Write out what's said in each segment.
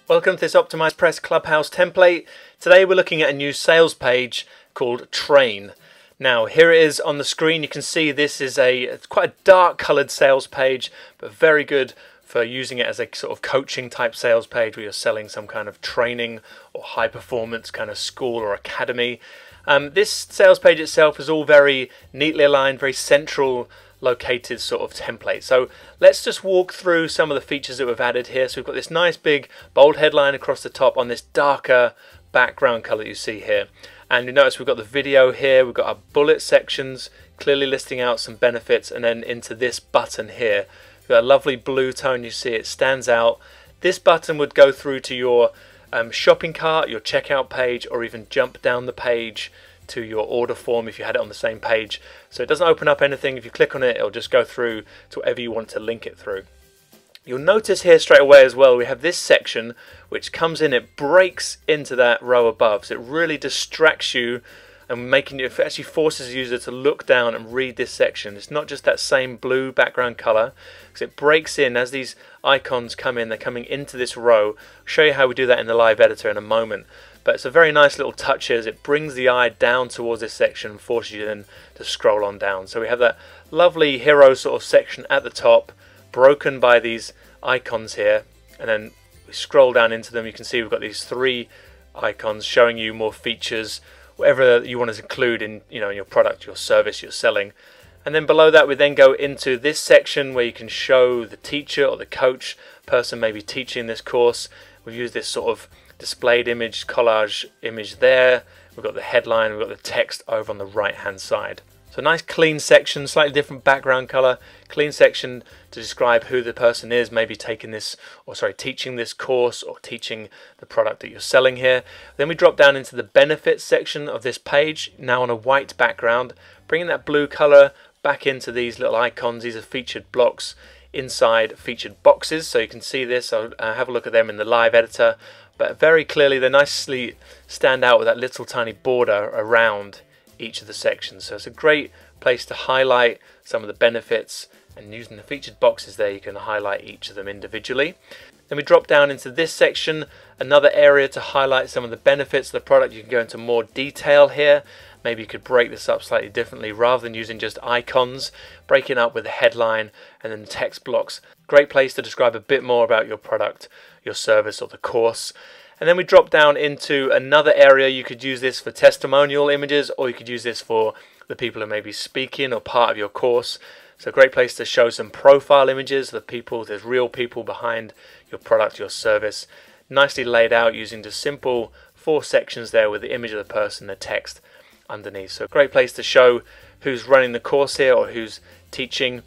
Welcome to this OptimizePress Clubhouse template. Today we're looking at a new sales page called Train. Now here it is on the screen. You can see this is it's quite a dark coloured sales page, but very good for using it as a sort of coaching type sales page where you're selling some kind of training or high performance kind of school or academy. This sales page itself is all very neatly aligned, very central located sort of template. So let's just walk through some of the features that we've added here. So we've got this nice big bold headline across the top on this darker background color you see here, and you notice we've got the video here, we've got our bullet sections clearly listing out some benefits, and then into this button here we've got a lovely blue tone. You see it stands out. This button would go through to your shopping cart, your checkout page, or even jump down the page to your order form if you had it on the same page. So it doesn't open up anything. If you click on it, it'll just go through to whatever you want to link it through. You'll notice here straight away as well, we have this section which comes in, it breaks into that row above. So it really distracts you and it actually forces the user to look down and read this section. It's not just that same blue background color, because it breaks in as these icons come in, they're coming into this row. I'll show you how we do that in the live editor in a moment. But it's a very nice little touch here as it brings the eye down towards this section and forces you then to scroll on down. So we have that lovely hero sort of section at the top, broken by these icons here, and then we scroll down into them. You can see we've got these three icons showing you more features, whatever you want to include in your product, your service you're selling. And then below that we then go into this section where you can show the teacher or the coach person maybe teaching this course. We've used this sort of displayed image, collage image there. We've got the headline, we've got the text over on the right hand side. So nice clean section, slightly different background color, clean section to describe who the person is, maybe teaching this course or teaching the product that you're selling here. Then we drop down into the benefits section of this page, now on a white background, bringing that blue color back into these little icons. These are featured blocks inside featured boxes, so you can see this. I'll have a look at them in the live editor, but very clearly they nicely stand out with that little tiny border around each of the sections. So it's a great place to highlight some of the benefits, and using the featured boxes there you can highlight each of them individually. Then we drop down into this section, another area to highlight some of the benefits of the product. You can go into more detail here. Maybe you could break this up slightly differently rather than using just icons, break it up with a headline and then the text blocks. Great place to describe a bit more about your product, your service or the course. And then we drop down into another area. You could use this for testimonial images, or you could use this for the people who may be speaking or part of your course. So a great place to show some profile images of the people. There's real people behind your product, your service. Nicely laid out using just simple 4 sections there with the image of the person, the text underneath. So a great place to show who's running the course here or who's teaching.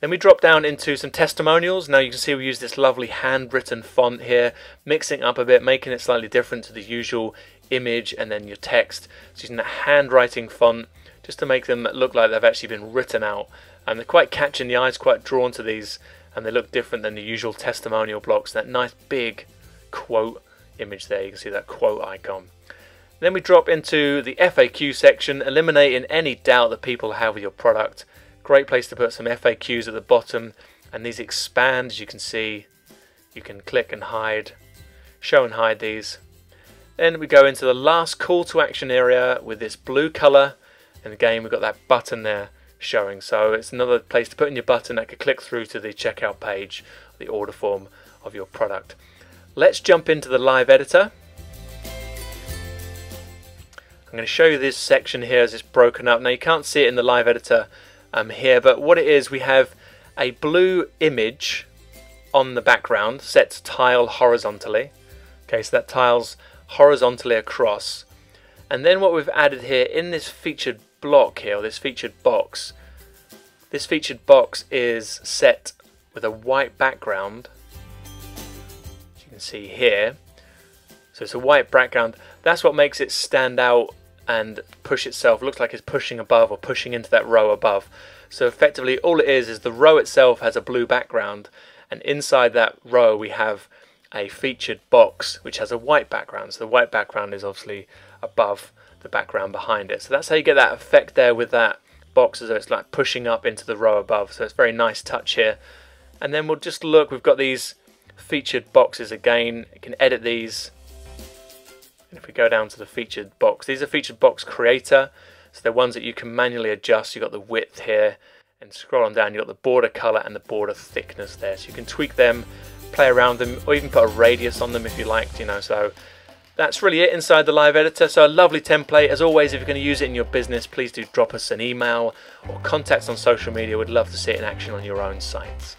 Then we drop down into some testimonials. Now you can see we use this lovely handwritten font here, mixing up a bit, making it slightly different to the usual image and then your text. So using that handwriting font just to make them look like they've actually been written out. And they're quite catching the eyes, quite drawn to these, and they look different than the usual testimonial blocks. That nice big quote image there, you can see that quote icon. Then we drop into the FAQ section, eliminating any doubt that people have with your product. Great place to put some FAQs at the bottom, and these expand. As you can see, you can click and hide, show and hide these. Then we go into the last call to action area with this blue color, and again we've got that button there showing. So it's another place to put in your button that could click through to the checkout page, the order form of your product. Let's jump into the live editor. I'm going to show you this section here as it's broken up. Now you can't see it in the live editor here, but what it is, we have a blue image on the background set to tile horizontally. Okay, so that tiles horizontally across. And then what we've added here in this featured block here, or this featured box is set with a white background, as you can see here. So it's a white background. That's what makes it stand out and push itself, looks like it's pushing above or pushing into that row above. So effectively all it is the row itself has a blue background, and inside that row we have a featured box which has a white background. So the white background is obviously above the background behind it. So that's how you get that effect there with that box, as though it's like pushing up into the row above. So it's a very nice touch here. And then we'll just look, we've got these featured boxes again. You can edit these. And if we go down to the featured box, these are featured box creator. So they're ones that you can manually adjust. You've got the width here, and scroll on down, you've got the border color and the border thickness there. So you can tweak them, play around them, or even put a radius on them if you liked, so that's really it inside the live editor. So a lovely template. As always, if you're going to use it in your business, please do drop us an email or contact us on social media. We'd love to see it in action on your own sites.